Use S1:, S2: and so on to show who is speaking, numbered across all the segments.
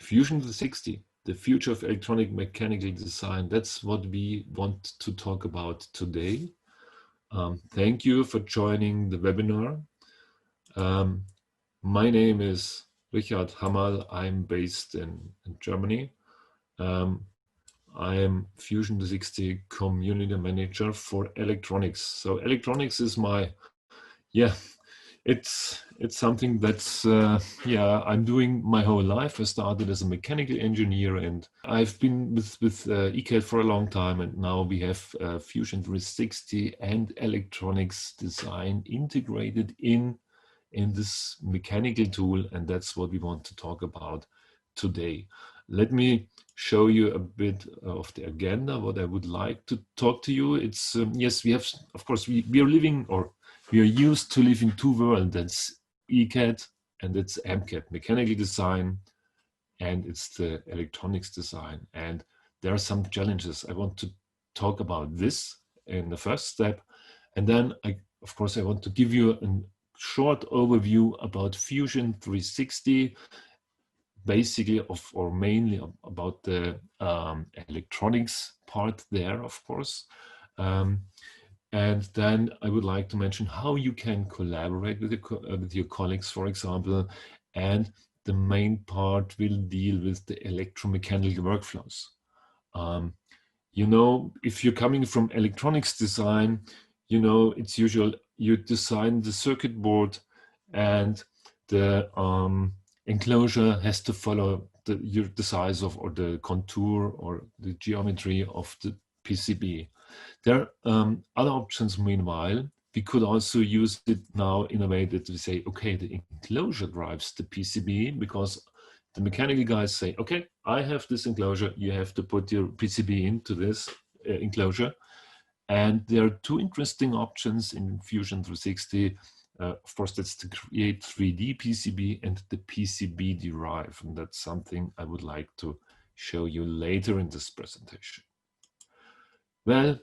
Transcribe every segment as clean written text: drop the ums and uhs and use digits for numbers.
S1: Fusion 360, the future of electronic mechanical design. That's what we want to talk about today. Thank you for joining the webinar. My name is Richard Hammerl. I'm based in Germany. I am Fusion 360 Community Manager for electronics. So electronics is my, it's something that's, I'm doing my whole life. I started as a mechanical engineer and I've been with ECAD for a long time, and now we have Fusion 360 and electronics design integrated in this mechanical tool, and that's what we want to talk about today. Let me show you a bit of the agenda, what I would like to talk to you. It's, yes, we have, of course, we are living, or we are used to live in two worlds. That's ECAD and it's MCAD, mechanical design, and it's the electronics design. And there are some challenges. I want to talk about this in the first step. And then, of course, I want to give you a short overview about Fusion 360, basically or mainly about the electronics part there, of course. And then I would like to mention how you can collaborate with your colleagues, for example, and the main part will deal with the electromechanical workflows. You know, if you're coming from electronics design, you know, it's usual you design the circuit board and the enclosure has to follow the size of, or the contour or the geometry of the PCB. There are other options. Meanwhile, we could also use it now in a way that we say, okay, the enclosure drives the PCB, because the mechanical guys say, okay, I have this enclosure, you have to put your PCB into this enclosure. And there are two interesting options in Fusion 360. Of course, that's to create 3D PCB and the PCB Derived. And that's something I would like to show you later in this presentation. Well,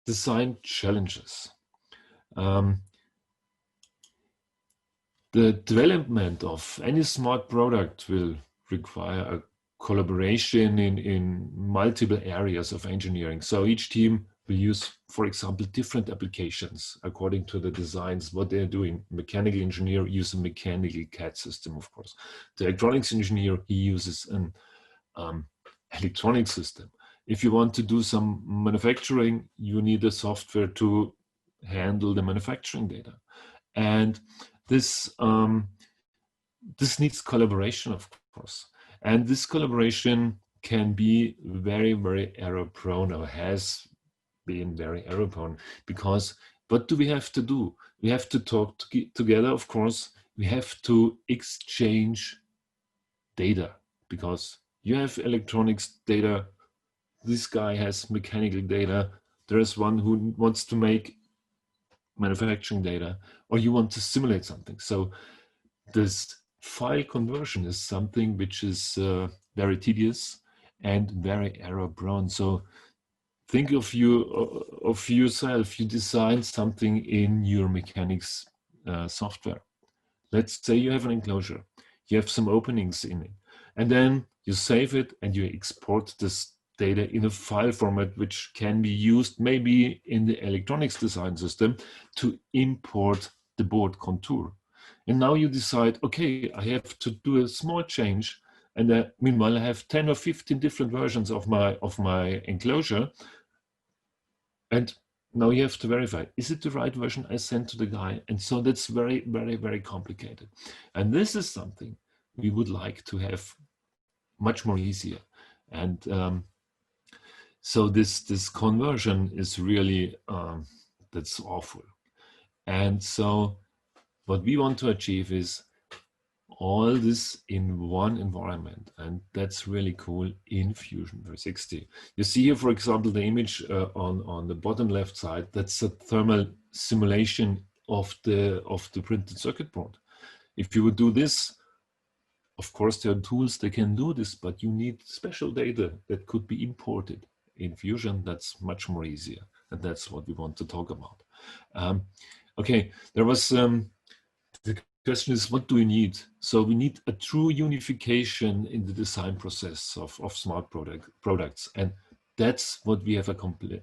S1: design challenges. The development of any smart product will require a collaboration in multiple areas of engineering. So each team will use, for example, different applications according to the designs, what they're doing. Mechanical engineer uses a mechanical CAD system, of course. The electronics engineer, he uses an electronic system. If you want to do some manufacturing, you need a software to handle the manufacturing data. And this, this needs collaboration, of course. And this collaboration can be very, very error prone, or has been very error prone, because what do we have to do? We have to talk together, of course. We have to exchange data, because you have electronics data, this guy has mechanical data, there is one who wants to make manufacturing data, or you want to simulate something. So this file conversion is something which is very tedious and very error prone. So think of yourself, you design something in your mechanics software. Let's say you have an enclosure, you have some openings in it, and then you save it and you export this data in a file format which can be used maybe in the electronics design system to import the board contour. And now you decide, okay, I have to do a small change, and meanwhile I have 10 or 15 different versions of my enclosure, and now you have to verify, is it the right version I sent to the guy? And so that's very, very, very complicated. And this is something we would like to have much more easier. And so this conversion is really, that's awful. And so what we want to achieve is all this in one environment, and that's really cool in Fusion 360. You see here, for example, the image on the bottom left side. That's a thermal simulation of the printed circuit board. If you would do this, of course, there are tools that can do this, but you need special data that could be imported. In Fusion, that's much more easier, and that's what we want to talk about. Okay, there was the question is, what do we need? So we need a true unification in the design process of smart products. And that's what we have accomplished.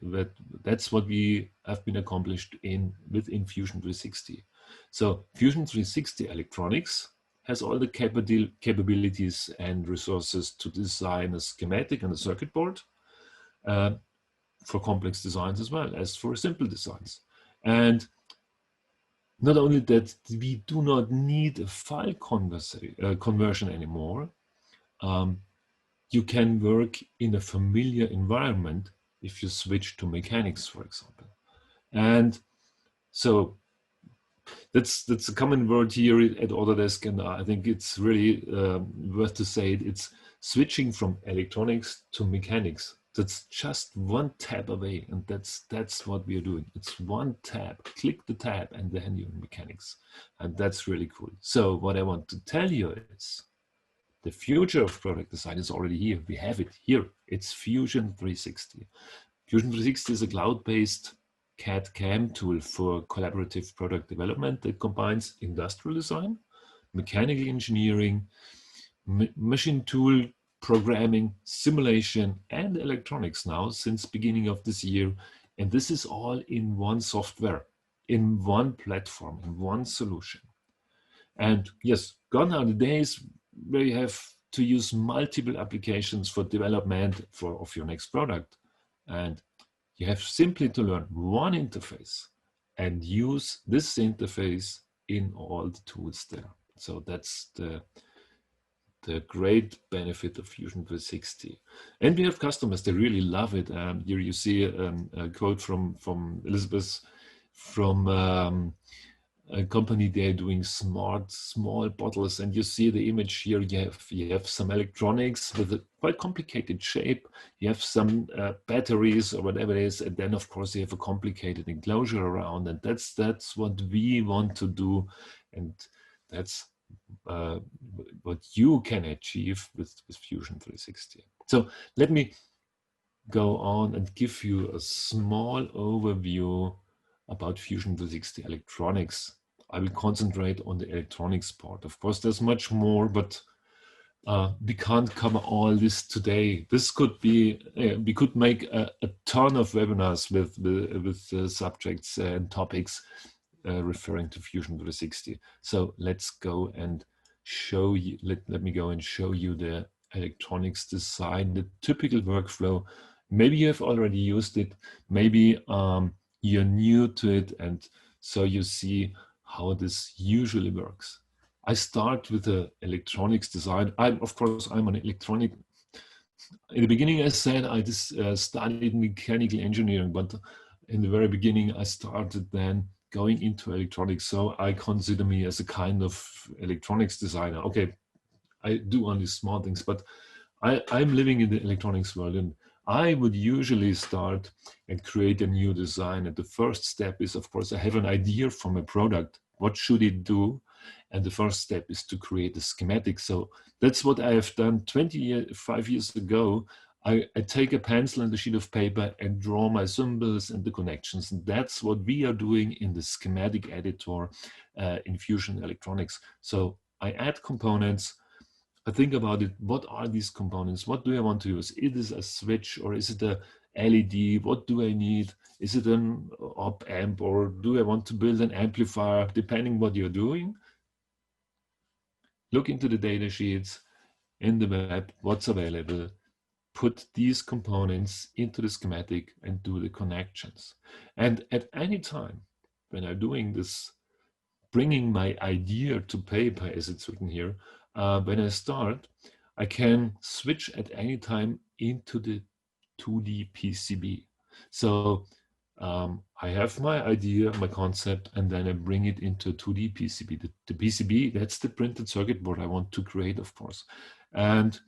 S1: That's what we have been accomplished within Fusion 360. So Fusion 360 Electronics has all the capabilities and resources to design a schematic and a circuit board for complex designs as well as for simple designs. And not only that, we do not need a file conversion anymore. You can work in a familiar environment if you switch to mechanics, for example. And so that's a common word here at Autodesk, and I think it's really worth to say it. It's switching from electronics to mechanics. That's just one tab away, and that's what we are doing. It's one tab, click the tab, and then you're in mechanics. And that's really cool. So what I want to tell you is the future of product design is already here. We have it here. It's Fusion 360. Fusion 360 is a cloud-based CAD/CAM tool for collaborative product development that combines industrial design, mechanical engineering, machine tool programming, simulation, and electronics now since beginning of this year. And this is all in one software, in one platform, in one solution. And yes, gone are the days where you have to use multiple applications for development of your next product. And you have simply to learn one interface and use this interface in all the tools there. So that's the great benefit of Fusion 360. And we have customers, they really love it. Here you see a quote from Elizabeth from a company. They're doing smart small bottles, and you see the image here. You have some electronics with a quite complicated shape. You have some batteries or whatever it is, and then of course you have a complicated enclosure around, and that's what we want to do, and that's what you can achieve with Fusion 360. So let me go on and give you a small overview about Fusion 360 Electronics. I will concentrate on the electronics part. Of course, there's much more, but we can't cover all this today. This could be, we could make a ton of webinars with subjects and topics referring to Fusion 360. So let's go and show you, let me go and show you the electronics design, the typical workflow. Maybe you have already used it, maybe you're new to it, and so you see how this usually works. I start with the electronics design. Of course, I'm an electronic. In the beginning, I said I just studied mechanical engineering, but in the very beginning, I started then going into electronics. So I consider me as a kind of electronics designer. Okay, I do only small things, but I'm living in the electronics world, and I would usually start and create a new design. And the first step is, of course, I have an idea from a product. What should it do? And the first step is to create a schematic. So that's what I have done 25 years ago. I take a pencil and a sheet of paper and draw my symbols and the connections. And that's what we are doing in the schematic editor in Fusion Electronics. So I add components. I think about it. What are these components? What do I want to use? Is it a switch or is it a LED? What do I need? Is it an op amp, or do I want to build an amplifier? Depending what you're doing, look into the data sheets in the web, what's available, put these components into the schematic and do the connections. And at any time when I'm doing this, bringing my idea to paper, as it's written here, when I start, I can switch at any time into the 2D PCB. So I have my idea, my concept, and then I bring it into 2D PCB. The PCB, that's the printed circuit board I want to create, of course. And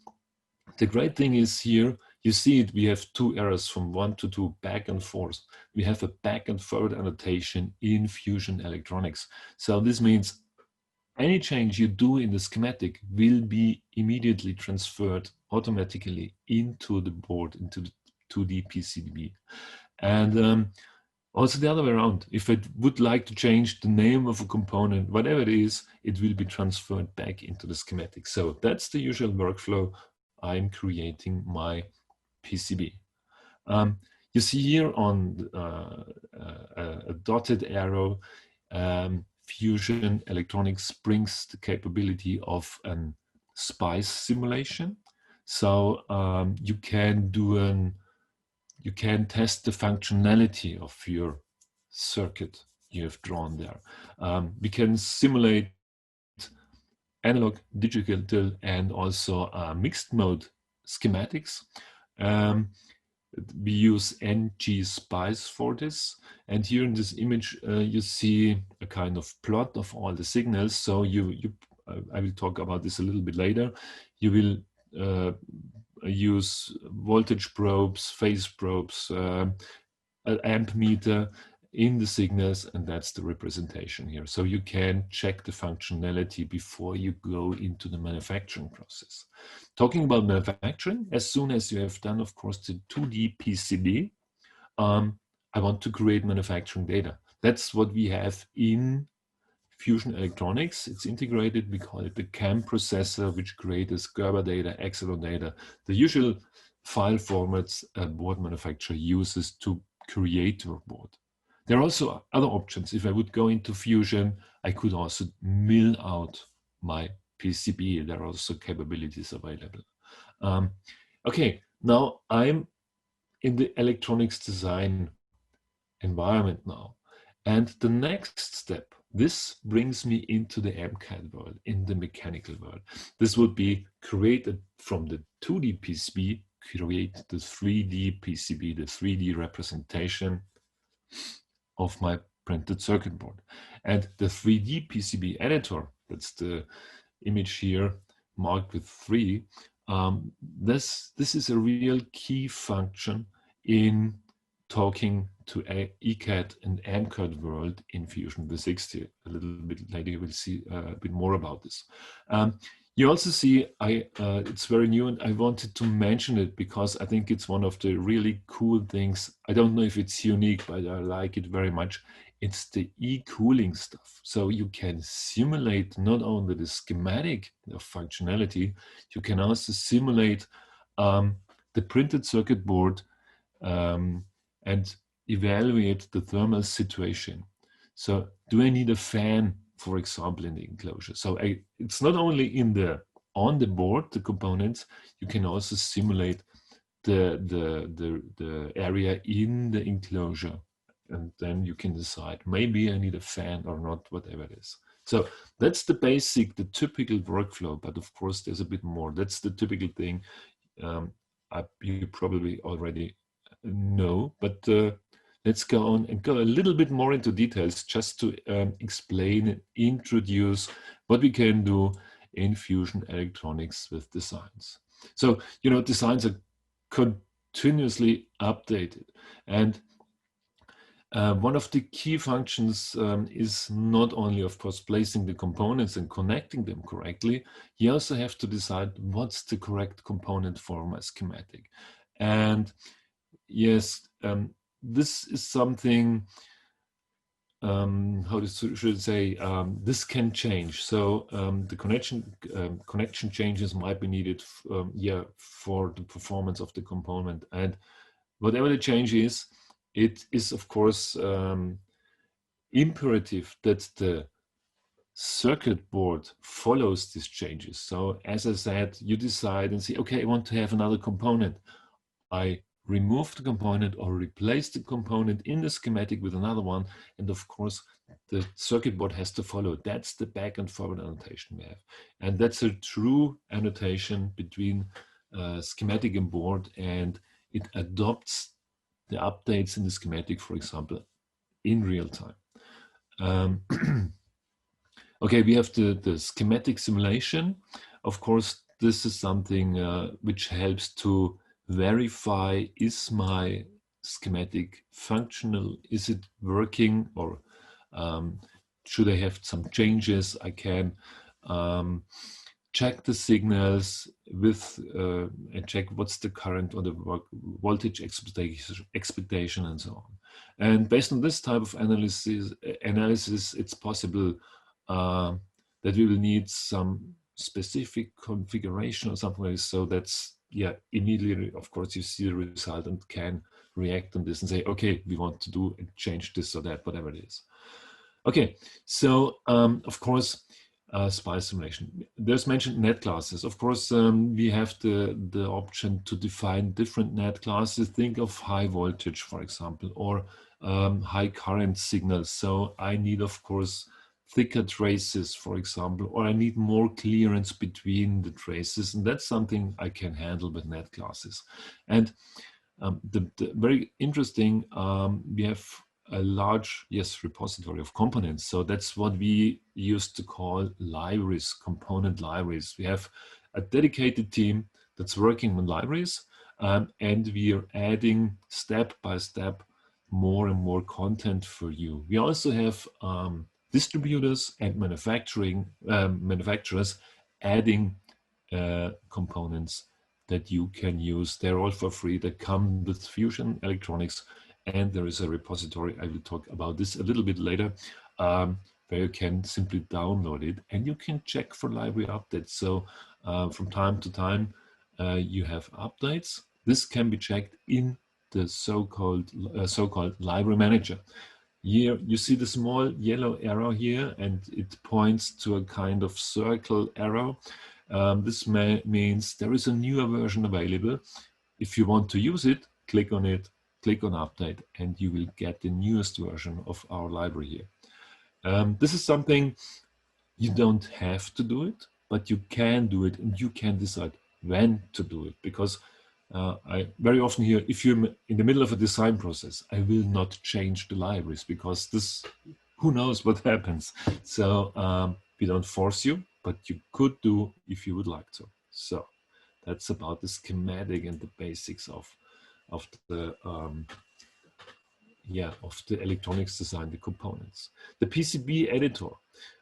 S1: the great thing is here, you see it, we have two arrows from 1 to 2, back and forth. We have a back and forward annotation in Fusion Electronics. So this means any change you do in the schematic will be immediately transferred automatically into the board, into the 2D PCB. And Also the other way around, if I would like to change the name of a component, whatever it is, it will be transferred back into the schematic. So that's the usual workflow. I'm creating my PCB. You see here on a dotted arrow, Fusion Electronics brings the capability of an SPICE simulation. So you can test the functionality of your circuit you have drawn there. We can simulate analog, digital, and also mixed mode schematics. We use ngSpice for this. And here in this image, you see a kind of plot of all the signals. So I will talk about this a little bit later. You will use voltage probes, phase probes, an amp meter in the signals, and that's the representation here. So you can check the functionality before you go into the manufacturing process. Talking about manufacturing, as soon as you have done, of course, the 2D PCB, I want to create manufacturing data. That's what we have in Fusion Electronics. It's integrated. We call it the CAM processor, which creates Gerber data, Exelon data, the usual file formats a board manufacturer uses to create your board. There are also other options. If I would go into Fusion, I could also mill out my PCB. There are also capabilities available. Okay, now I'm in the electronics design environment now. And the next step, this brings me into the MCAD world, in the mechanical world. This would be created from the 2D PCB, create the 3D PCB, the 3D representation of my printed circuit board. And the 3D PCB editor, that's the image here marked with 3, this is a real key function in talking to ECAD and MCAD world in Fusion V60. A little bit later, we'll see a bit more about this. You also see, it's very new, and I wanted to mention it because I think it's one of the really cool things. I don't know if it's unique, but I like it very much. It's the e-cooling stuff. So you can simulate not only the schematic of functionality, you can also simulate the printed circuit board and evaluate the thermal situation. So do I need a fan, for example, in the enclosure? So it's not only on the board, the components, you can also simulate the area in the enclosure. And then you can decide, maybe I need a fan or not, whatever it is. So that's the basic, the typical workflow, but of course there's a bit more. That's the typical thing you probably already know, but let's go on and go a little bit more into details just to explain and introduce what we can do in Fusion Electronics with designs. So, designs are continuously updated, and one of the key functions is not only, of course, placing the components and connecting them correctly, you also have to decide what's the correct component for my schematic. And yes, this is something, should I say, this can change. So the connection changes might be needed for the performance of the component. And whatever the change is, it is, of course, imperative that the circuit board follows these changes. So as I said, you decide and say, okay, I want to have another component. I remove the component or replace the component in the schematic with another one. And of course, the circuit board has to follow. That's the back and forward annotation we have. And that's a true annotation between schematic and board, and it adopts the updates in the schematic, for example, in real time. Okay, we have the schematic simulation. Of course, this is something which helps to verify, is my schematic functional? Is it working, or should I have some changes? I can check the signals with and check what's the current or the voltage expectation and so on. And based on this type of analysis, it's possible that we will need some specific configuration or something like this. So that's, yeah, immediately, of course, you see the result and can react on this and say, okay, we want to do and change this or that, whatever it is. Okay, so of course, SPICE simulation. There's mentioned net classes. Of course, we have the option to define different net classes. Think of high voltage, for example, or high current signals. So I need, of course, thicker traces, for example, or I need more clearance between the traces. And that's something I can handle with net classes. And the very interesting, we have a large, repository of components. So that's what we used to call libraries, component libraries. We have a dedicated team that's working on libraries, and we are adding step by step more and more content for you. We also have distributors and manufacturers adding components that you can use. They're all for free. They come with Fusion Electronics, and there is a repository. I will talk about this a little bit later, where you can simply download it and you can check for library updates. So from time to time, you have updates. This can be checked in the so-called library manager. Here you see the small yellow arrow here, and it points to a kind of circle arrow. This means there is a newer version available. If you want to use it, click on it, click on update, and you will get the newest version of our library here. This is something you don't have to do it, but you can do it, and you can decide when to do it, because I very often hear, if you're in the middle of a design process, I will not change the libraries, because this, who knows what happens. So we don't force you, but you could do if you would like to. So that's about the schematic and the basics of the electronics design, the components. The PCB editor.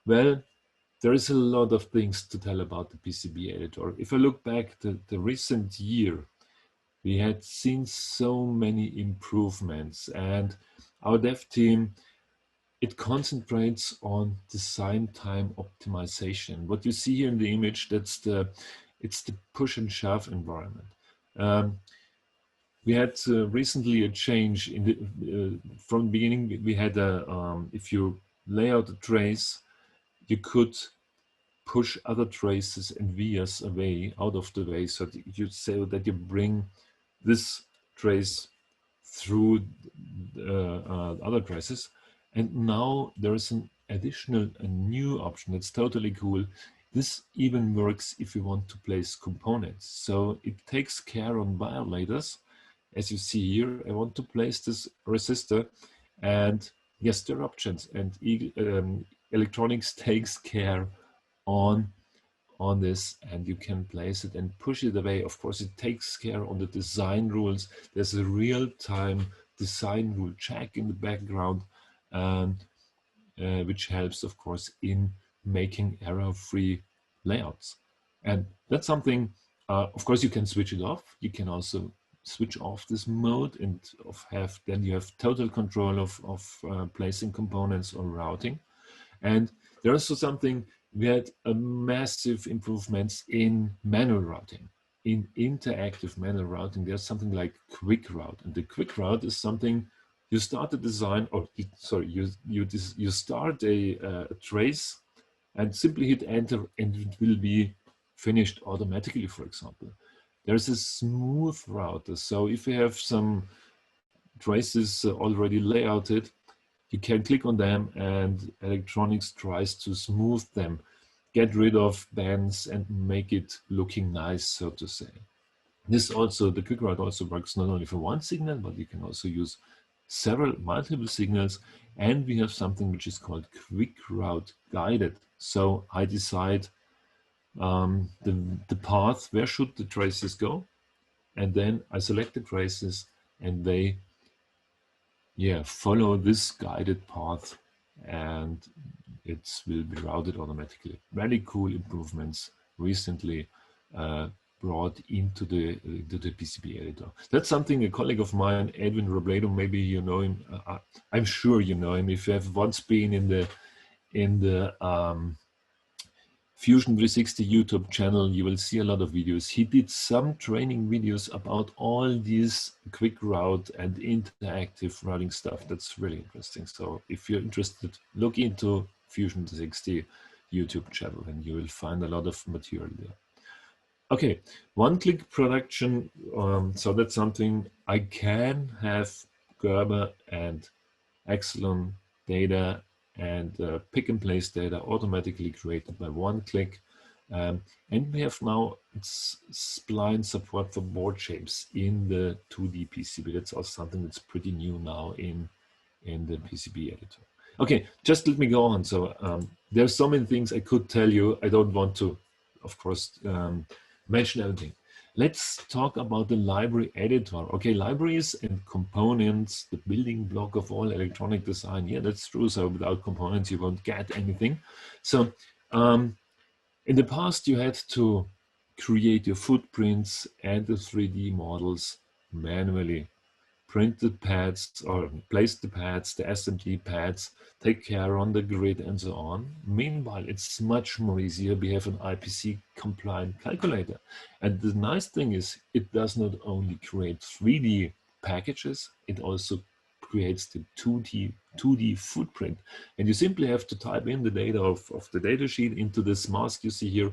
S1: Well, there is a lot of things to tell about the PCB editor. If I look back the recent year, we had seen so many improvements, and our dev team, it concentrates on design time optimization. What you see here in the image, it's the push and shove environment. We had recently a change in the from the beginning. We had if you lay out a trace, you could push other traces and vias away, out of the way, so that you say that you bring this trace through other traces. And now there is an additional, a new option that's totally cool. This even works if you want to place components. So it takes care on violators. As you see here, I want to place this resistor, and yes, there are options, and electronics takes care on this, and you can place it and push it away. Of course, it takes care on the design rules. There's a real-time design rule check in the background, which helps, of course, in making error-free layouts. And that's something, of course, you can switch it off. You can also switch off this mode and then you have total control of placing components or routing. And there's also something, we had a massive improvements in manual routing. In interactive manual routing, there's something like quick route, and the quick route is something you start a design, or sorry, you start a trace and simply hit enter, and it will be finished automatically. For example, there's a smooth router. So if you have some traces already layouted, you can click on them, and electronics tries to smooth them, get rid of bends and make it looking nice, so to say. This also, the quick route also works not only for one signal, but you can also use multiple signals. And we have something which is called quick route guided. So I decide the path, where should the traces go, and then I select the traces, and they follow this guided path, and it will be routed automatically. Very cool improvements recently brought into the PCB editor. That's something a colleague of mine, Edwin Robledo, maybe you know him. I'm sure you know him if you have once been in the Fusion 360 YouTube channel. You will see a lot of videos. He did some training videos about all these quick route and interactive routing stuff. That's really interesting. So if you're interested, look into Fusion 360 YouTube channel and you will find a lot of material there. Okay, one-click production. So that's something I can have Gerber and Epsilon data and pick and place data automatically created by one click. And we have now spline support for board shapes in the 2D PCB. That's also something that's pretty new now in the PCB editor. Okay, just let me go on. So there's so many things I could tell you. I don't want to, of course, mention everything. Let's talk about the library editor. Okay, libraries and components, the building block of all electronic design. Yeah, that's true. So without components, you won't get anything. So in the past, you had to create your footprints and the 3D models manually. Print the pads or place the pads, the SMT pads, take care on the grid and so on. Meanwhile, it's much more easier. We have an IPC compliant calculator. And the nice thing is it does not only create 3D packages, it also creates the 2D footprint. And you simply have to type in the data of the data sheet into this mask you see here.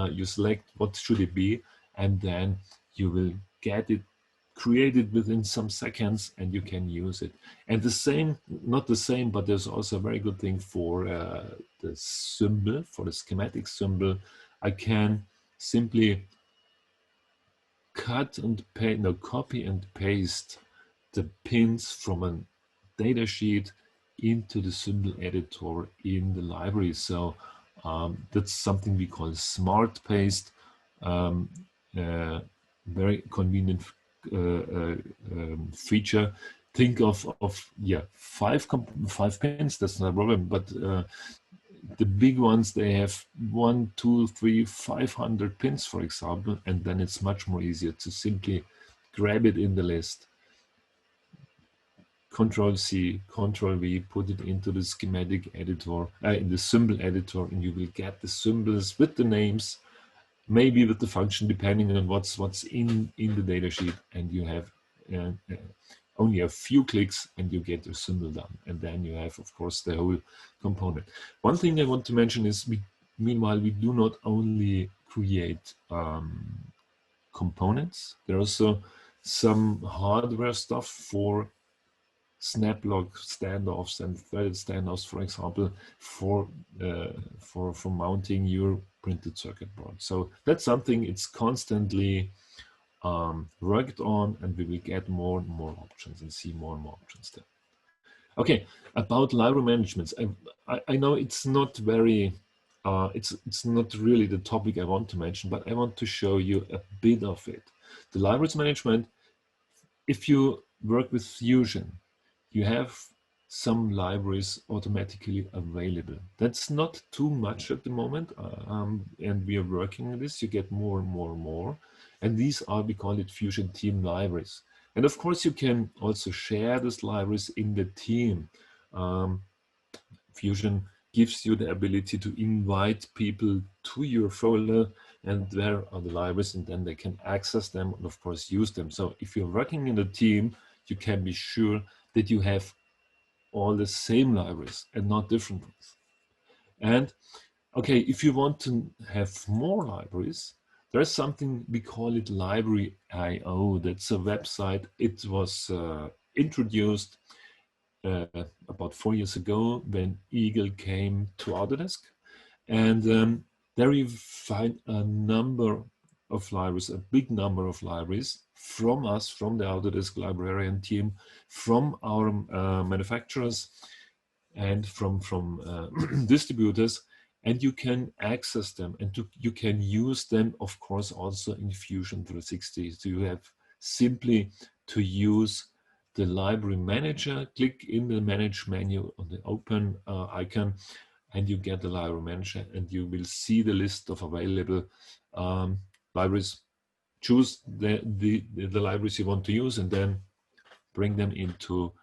S1: You select what should it be, and then you will get it created within some seconds and you can use it. And the same, not the same, but there's also a very good thing for the symbol, for the schematic symbol. I can simply cut and paste, no, copy and paste the pins from a data sheet into the symbol editor in the library. So that's something we call smart paste. Very convenient feature. Think of yeah, five pins. That's not a problem. But the big ones, they have 1, 2, 3, 500 pins, for example, and then it's much more easier to simply grab it in the list. Control C, Control V, put it into the schematic editor, in the symbol editor, and you will get the symbols with the names, maybe with the function, depending on what's in the data sheet, and you have only a few clicks and you get your symbol done. And then you have, of course, the whole component. One thing I want to mention is, meanwhile, we do not only create components, there are also some hardware stuff for snap lock standoffs and threaded standoffs, for example, for mounting your printed circuit board. So that's something it's constantly worked on, and we will get more and more options and see more and more options there. Okay, about library management. I know it's not very, it's not really the topic I want to mention, but I want to show you a bit of it. The libraries management, if you work with Fusion, you have some libraries automatically available. That's not too much at the moment, and we are working on this. You get more and more and more. And these are, we call it Fusion team libraries. And of course, you can also share these libraries in the team. Fusion gives you the ability to invite people to your folder, and there are the libraries, and then they can access them and of course use them. So if you're working in a team, you can be sure that you have all the same libraries and not different ones. And okay, if you want to have more libraries, there's something, we call it Library.io. That's a website. It was introduced about 4 years ago when Eagle came to Autodesk. And there you find a number of libraries, a big number of libraries from us, from the Autodesk librarian team, from our manufacturers, and from distributors, and you can access them, and you can use them, of course, also in Fusion 360. So you have simply to use the library manager, click in the manage menu on the open icon, and you get the library manager, and you will see the list of available libraries. choose the libraries you want to use, and then bring them into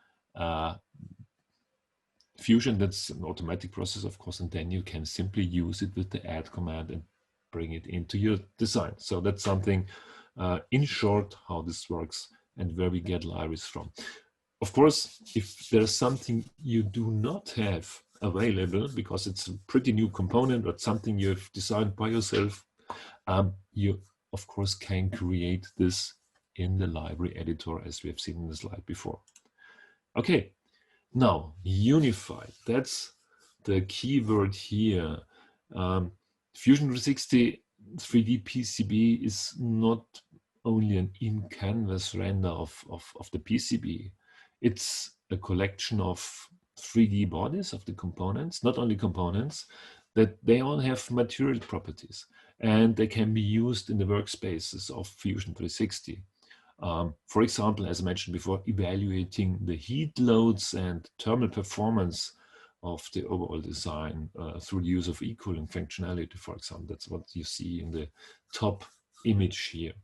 S1: Fusion. That's an automatic process, of course, and then you can simply use it with the add command and bring it into your design. So that's something, in short, how this works and where we get libraries from. Of course, if there's something you do not have available because it's a pretty new component or something you've designed by yourself, you of course can create this in the library editor, as we have seen in the slide before. Okay, now unified, that's the key word here. Fusion 360 3D PCB is not only an in-canvas render of the PCB. It's a collection of 3D bodies of the components, not only components, that they all have material properties, and they can be used in the workspaces of Fusion 360. For example, as I mentioned before, evaluating the heat loads and thermal performance of the overall design through the use of e-cooling functionality, for example. That's what you see in the top image here.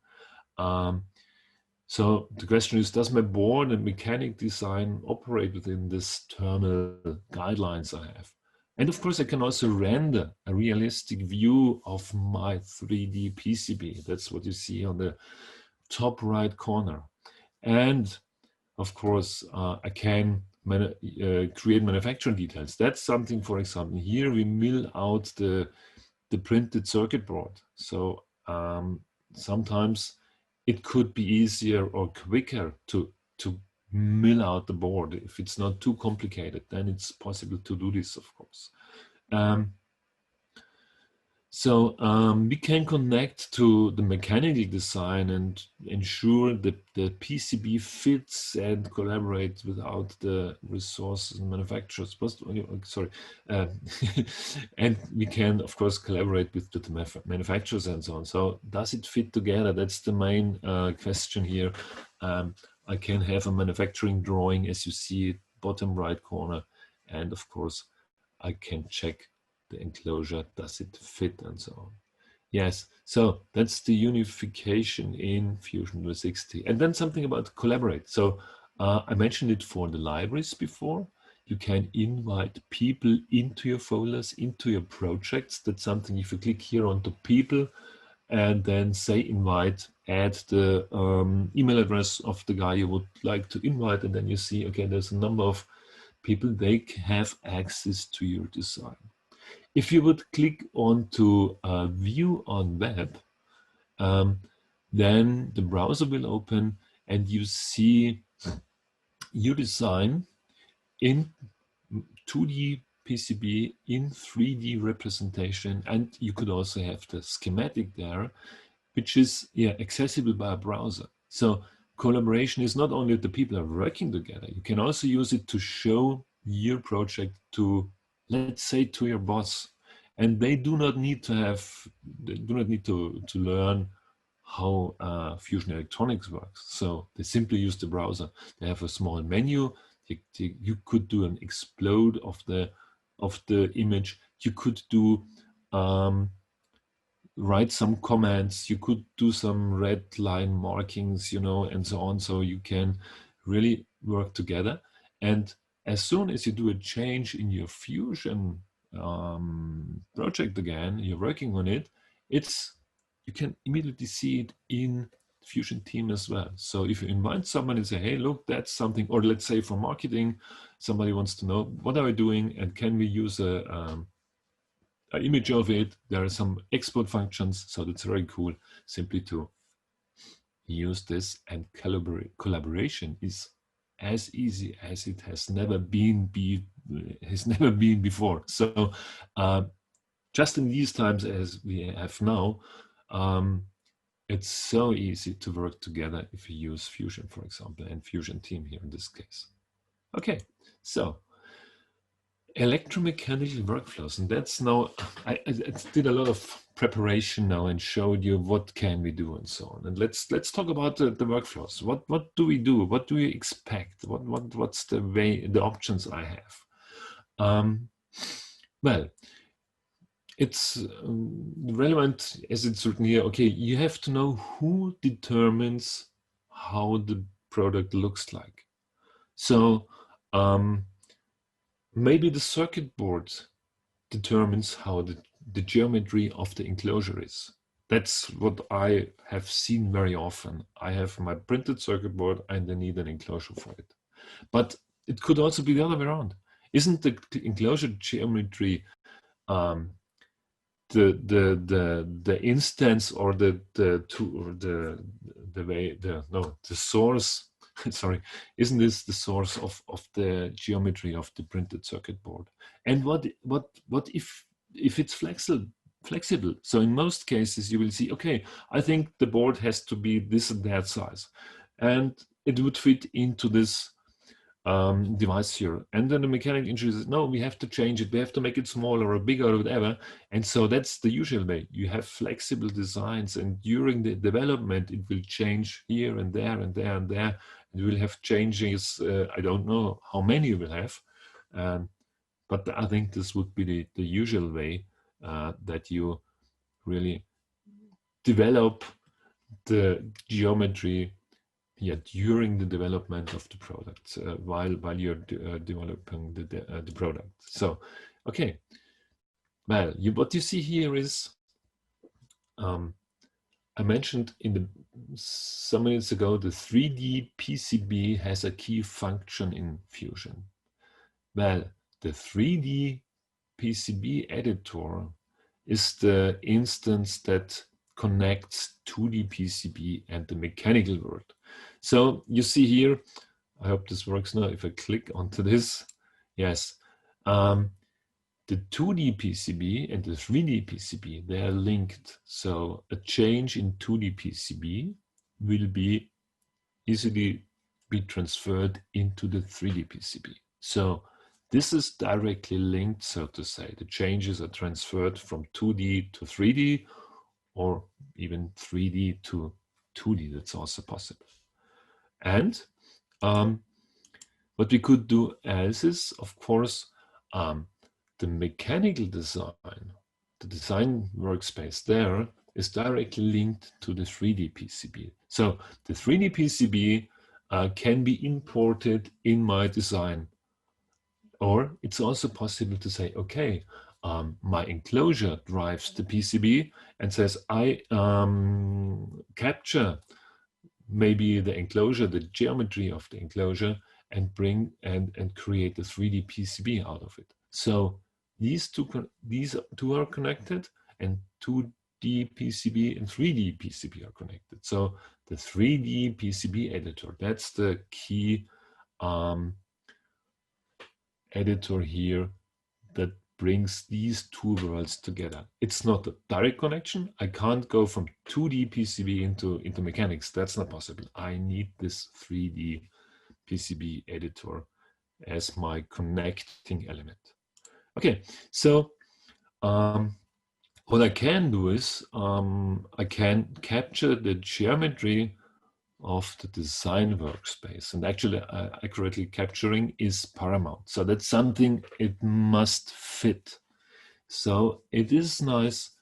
S1: So the question is, does my board and mechanic design operate within this thermal guidelines I have? And of course, I can also render a realistic view of my 3D PCB. That's what you see on the top right corner. And of course, I can create manufacturing details. That's something, for example, here we mill out the printed circuit board. So sometimes it could be easier or quicker to mill out the board. If it's not too complicated, then it's possible to do this, of course. So we can connect to the mechanical design and ensure that the PCB fits and collaborates without the resources and manufacturers. Sorry, and we can, of course, collaborate with the manufacturers and so on. So does it fit together? That's the main question here. I can have a manufacturing drawing, as you see it, bottom right corner, and of course, I can check the enclosure, does it fit, and so on. Yes, so that's the unification in Fusion 360. And then something about collaborate. So I mentioned it for the libraries before. You can invite people into your folders, into your projects. That's something, if you click here on the people and then say invite, add the email address of the guy you would like to invite, and then you see, okay, there's a number of people, they have access to your design. If you would click on to view on web, then the browser will open and you see your design in 2D PCB in 3D representation, and you could also have the schematic there, which is accessible by a browser. So collaboration is not only the people are working together, you can also use it to show your project to, let's say, to your boss, and they do not need to learn how Fusion Electronics works. So they simply use the browser. They have a small menu. You could do an explode of the image. You could do write some comments. You could do some red line markings, and so on. So you can really work together. And as soon as you do a change in your Fusion project again, you're working on it, you can immediately see it in Fusion team as well. So if you invite someone and say, hey, look, that's something, or let's say for marketing, somebody wants to know, what are we doing and can we use an image of it? There are some export functions, so that's very cool, simply to use this, and collaboration is as easy as it has never been before. So just in these times as we have now, it's so easy to work together if you use Fusion, for example, and Fusion team here in this case. Okay, so electromechanical workflows, and that's now, I did a lot of preparation now and showed you what can we do and so on. And let's talk about the workflows. What do we do? What do we expect? What's the options I have? Well, it's relevant as it's written here. Okay, you have to know who determines how the product looks like. So maybe the circuit board determines how the geometry of the enclosure is. That's what I have seen very often. I have my printed circuit board and I need an enclosure for it. But it could also be the other way around. Isn't the enclosure geometry the instance or the source? Sorry, isn't this the source of the geometry of the printed circuit board? And what if it's flexible? So in most cases you will see, okay, I think the board has to be this and that size, and it would fit into this device here. And then the mechanical engineer says, no, we have to change it. We have to make it smaller or bigger or whatever. And so that's the usual way. You have flexible designs, and during the development, it will change here and there and there and there. And you will have changes. I don't know how many you will have. But I think this would be the usual way that you really develop the geometry during the development of the product, while you're developing the product. So, okay. Well, what you see here is, I mentioned some minutes ago, the 3D PCB has a key function in Fusion. Well, the 3D PCB Editor is the instance that connects 2D PCB and the mechanical world. So you see here, I hope this works now. If I click onto this, yes, the 2D PCB and the 3D PCB, they are linked. So a change in 2D PCB will be easily be transferred into the 3D PCB. So this is directly linked, so to say. The changes are transferred from 2D to 3D, or even 3D to 2D. That's also possible. And what we could do else is, of course, the mechanical design, the design workspace there is directly linked to the 3D PCB. So the 3D PCB can be imported in my design. Or it's also possible to say, okay, my enclosure drives the PCB and says, I capture maybe the enclosure, the geometry of the enclosure, and bring and create a 3D PCB out of it. So these two are connected, and 2D PCB and 3D PCB are connected. So the 3D PCB editor, that's the key editor here that brings these two worlds together. It's not a direct connection. I can't go from 2D PCB into mechanics. That's not possible. I need this 3D PCB editor as my connecting element. Okay, so what I can do is I can capture the geometry of the design workspace, and actually accurately capturing is paramount. So that's something it must fit. So it is nice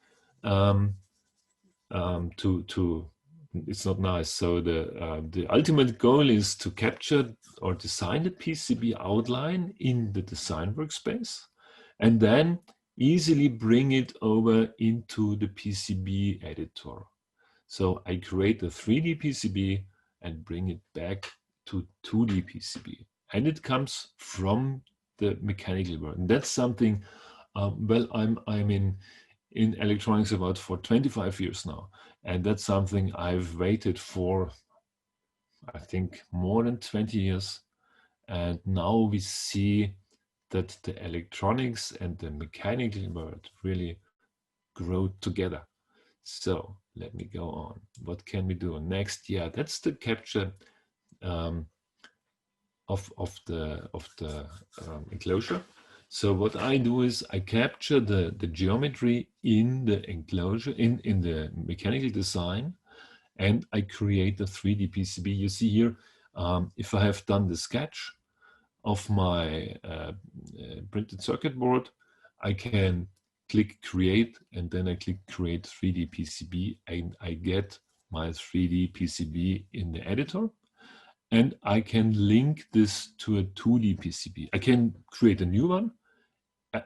S1: it's not nice. So the ultimate goal is to capture or design the PCB outline in the design workspace, and then easily bring it over into the PCB editor. So I create a 3D PCB and bring it back to 2D PCB. And it comes from the mechanical world. And that's something, well, I'm in electronics about for 25 years now. And that's something I've waited for, I think, more than 20 years. And now we see that the electronics and the mechanical world really grow together. So let me go on. What can we do next? Yeah, that's the capture of the enclosure. So what I do is I capture the geometry in the enclosure, in the mechanical design, and I create a 3D PCB. You see here, if I have done the sketch of my printed circuit board, I can click create, and then I click create 3D PCB, and I get my 3D PCB in the editor. And I can link this to a 2D PCB. I can create a new one,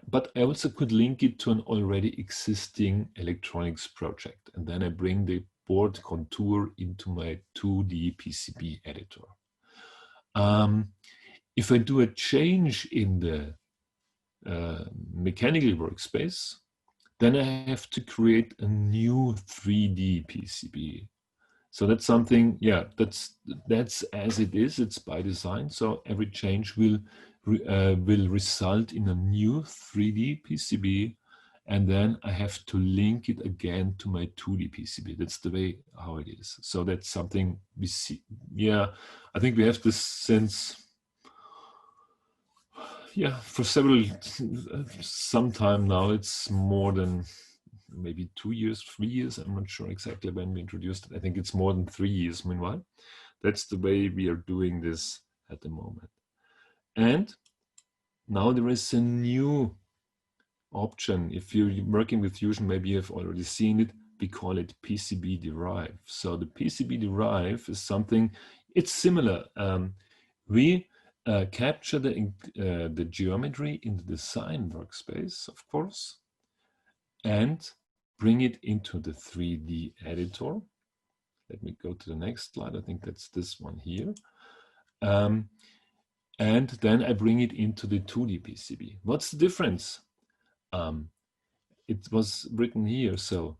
S1: but I also could link it to an already existing electronics project. And then I bring the board contour into my 2D PCB editor. If I do a change in the mechanical workspace, then I have to create a new 3D PCB. So that's something, yeah, that's as it is. It's by design. So every change will result in a new 3D PCB, and then I have to link it again to my 2D PCB. That's the way how it is. So that's something we see. Yeah, I think we have this since, yeah, for some time now. It's more than maybe 2 years, 3 years. I'm not sure exactly when we introduced it. I think it's more than 3 years meanwhile. That's the way we are doing this at the moment. And now there is a new option. If you're working with Fusion, maybe you have already seen it. We call it PCB Derived. So the PCB Derived is something, it's similar. We capture the geometry in the design workspace, of course, and bring it into the 3D editor. Let me go to the next slide. I think that's this one here. And then I bring it into the 2D PCB. What's the difference? It was written here. So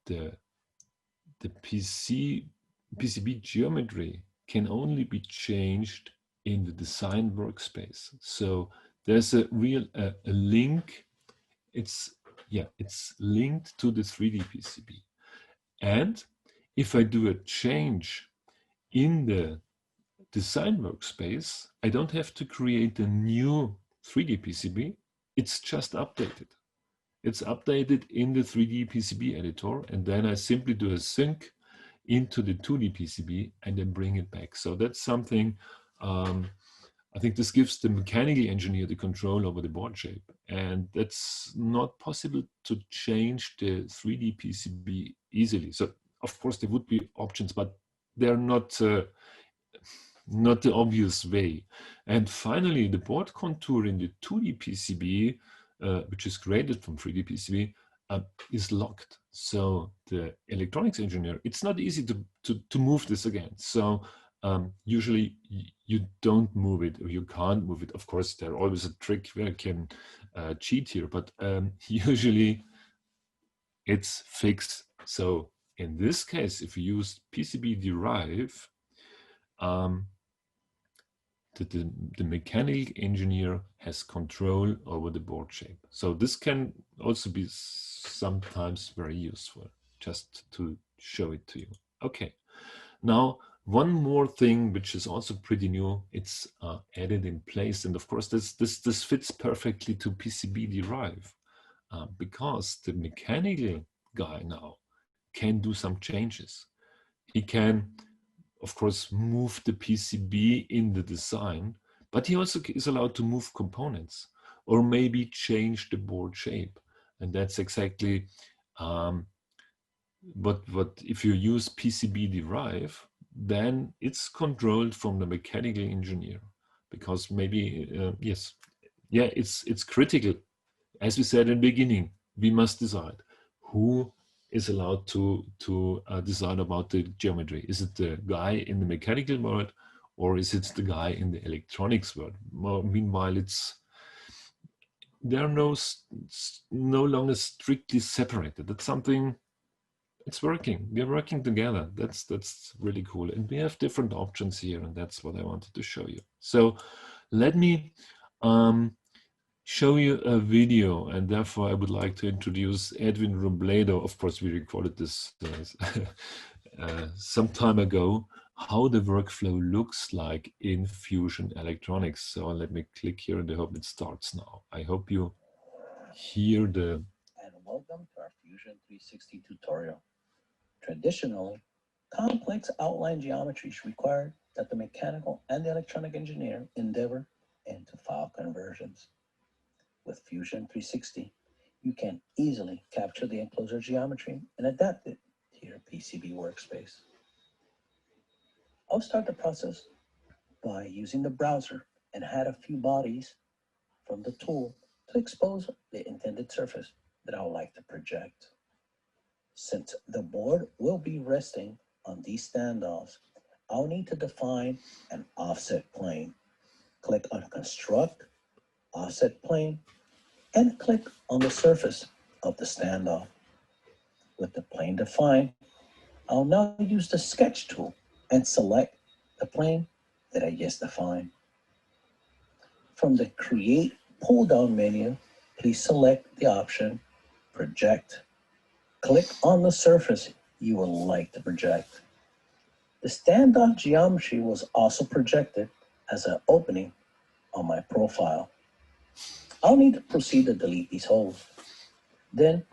S1: the PCB geometry can only be changed in the design workspace. So there's a real a link. It's linked to the 3D PCB. And if I do a change in the design workspace, I don't have to create a new 3D PCB. It's just updated. It's updated in the 3D PCB editor, and then I simply do a sync into the 2D PCB and then bring it back. So that's something, I think this gives the mechanical engineer the control over the board shape. And that's not possible to change the 3D PCB easily. So of course there would be options, but they're not the obvious way. And finally, the board contour in the 2D PCB, which is created from 3D PCB, is locked. So the electronics engineer, it's not easy to move this again. So usually you don't move it, or you can't move it. Of course, there's always a trick where you can cheat here, but usually it's fixed. So in this case, if you use PCB Derived, the mechanical engineer has control over the board shape. So this can also be sometimes very useful, just to show it to you. Okay, now one more thing which is also pretty new, it's added in place. And of course this fits perfectly to PCB Derived because the mechanical guy now can do some changes. He can, of course, move the PCB in the design, but he also is allowed to move components or maybe change the board shape. And that's exactly what if you use PCB Derived, then it's controlled from the mechanical engineer, because maybe, it's critical. As we said in the beginning, we must decide who is allowed to decide about the geometry. Is it the guy in the mechanical world, or is it the guy in the electronics world? Well, meanwhile, they're no longer strictly separated. That's something. It's working. We're working together. That's really cool. And we have different options here, and that's what I wanted to show you. So let me show you a video, and therefore I would like to introduce Edwin Robledo. Of course, we recorded this some time ago, how the workflow looks like in Fusion Electronics. So let me click here, and I hope it starts now. I hope you hear the...
S2: And welcome to our Fusion 360 tutorial. Traditionally, complex outline geometries require that the mechanical and the electronic engineer endeavor into file conversions. With Fusion 360, you can easily capture the enclosure geometry and adapt it to your PCB workspace. I'll start the process by using the browser and add a few bodies from the tool to expose the intended surface that I would like to project. Since the board will be resting on these standoffs, I'll need to define an offset plane. Click on Construct, Offset Plane, and click on the surface of the standoff. With the plane defined, I'll now use the Sketch tool and select the plane that I just defined. From the Create pull-down menu, please select the option Project. Click on the surface you would like to project. The standoff geometry was also projected as an opening on my profile. I'll need to proceed to delete these holes. Then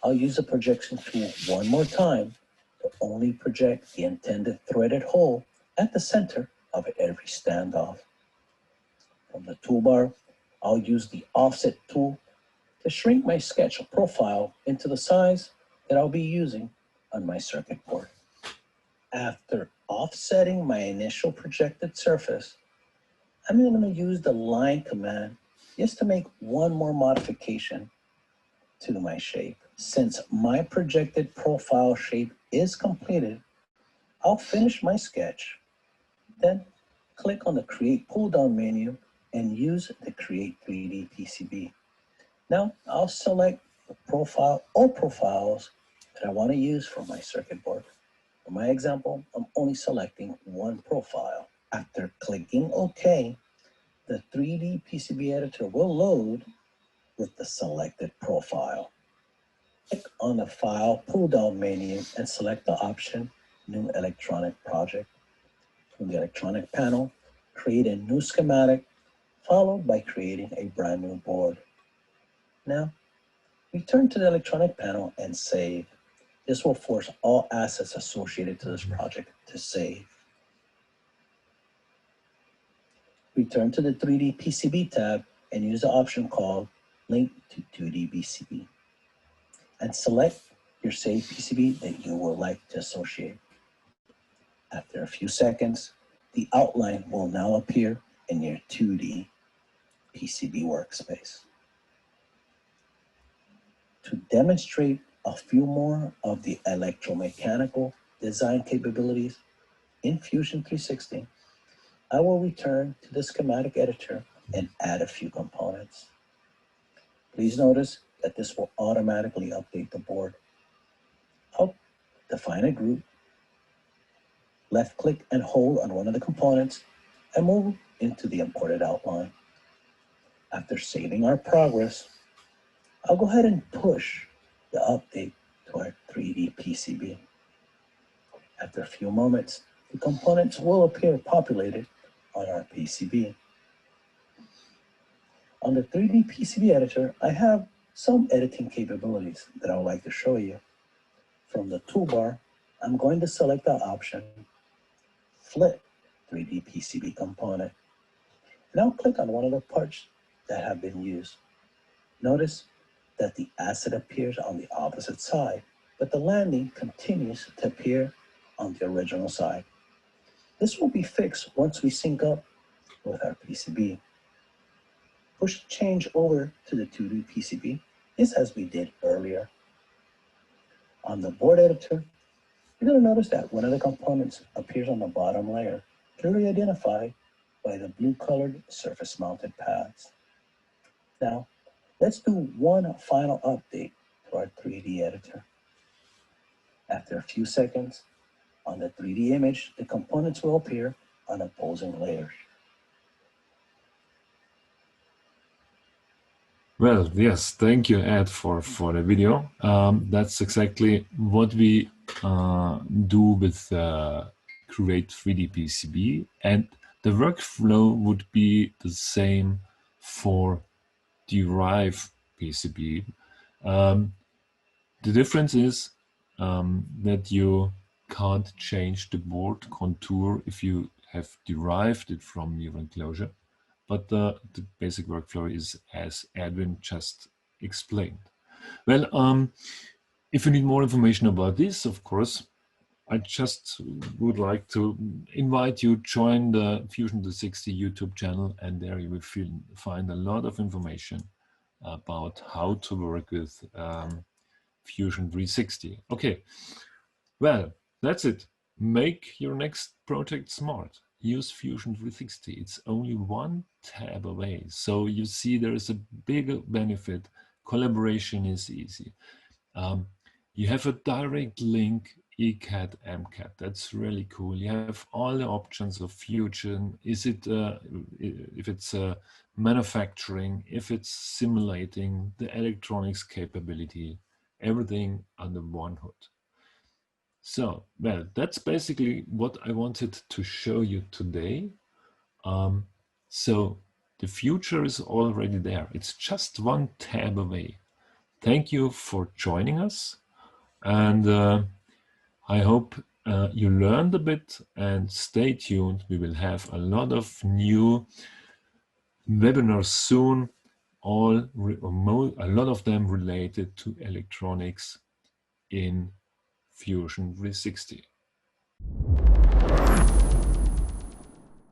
S2: I'll use the projection tool one more time to only project the intended threaded hole at the center of every standoff. From the toolbar, I'll use the Offset tool to shrink my sketch profile into the size that I'll be using on my circuit board. After offsetting my initial projected surface, I'm going to use the line command just to make one more modification to my shape. Since my projected profile shape is completed, I'll finish my sketch. Then click on the Create pull-down menu and use the Create 3D PCB. Now I'll select the profile or profiles that I want to use for my circuit board. For my example, I'm only selecting one profile. After clicking OK, the 3D PCB editor will load with the selected profile. Click on the File pull-down menu and select the option New Electronic Project. From the electronic panel, create a new schematic, followed by creating a brand new board. Now, return to the electronic panel and save. This will force all assets associated to this project to save. Return to the 3D PCB tab and use the option called Link to 2D PCB. And select your saved PCB that you would like to associate. After a few seconds, the outline will now appear in your 2D PCB workspace. To demonstrate a few more of the electromechanical design capabilities in Fusion 360, I will return to the schematic editor and add a few components. Please notice that this will automatically update the board. I'll define a group, left-click and hold on one of the components, and move into the imported outline. After saving our progress, I'll go ahead and push the update to our 3D PCB. After a few moments, the components will appear populated on our PCB. On the 3D PCB editor, I have some editing capabilities that I would like to show you. From the toolbar, I'm going to select the option Flip 3D PCB component. And I'll click on one of the parts that have been used. Notice that the asset appears on the opposite side, but the landing continues to appear on the original side. This will be fixed once we sync up with our PCB. Push change over to the 2D PCB, just as we did earlier. On the board editor, you're going to notice that one of the components appears on the bottom layer, clearly identified by the blue-colored surface-mounted pads. Now, let's do one final update to our 3D editor. After a few seconds, on the 3D image, the components will appear on opposing layers.
S1: Well, yes, thank you, Ed, for the video. That's exactly what we do with Create 3D PCB, and the workflow would be the same for Derived PCB. The difference is that you can't change the board contour if you have derived it from your enclosure. But the basic workflow is as Edwin just explained. Well, if you need more information about this, of course, I just would like to invite you to join the Fusion 360 YouTube channel, and there you will find a lot of information about how to work with Fusion 360. Okay, well, that's it. Make your next project smart. Use Fusion 360. It's only one tab away. So you see there is a big benefit. Collaboration is easy. You have a direct link, ECAD, MCAD. That's really cool. You have all the options of Fusion. Is it if it's manufacturing, if it's simulating, the electronics capability, everything under one hood. So, well, that's basically what I wanted to show you today. So the future is already there. It's just one tab away. Thank you for joining us. And I hope you learned a bit, and stay tuned. We will have a lot of new webinars soon, a lot of them related to electronics in Fusion 360.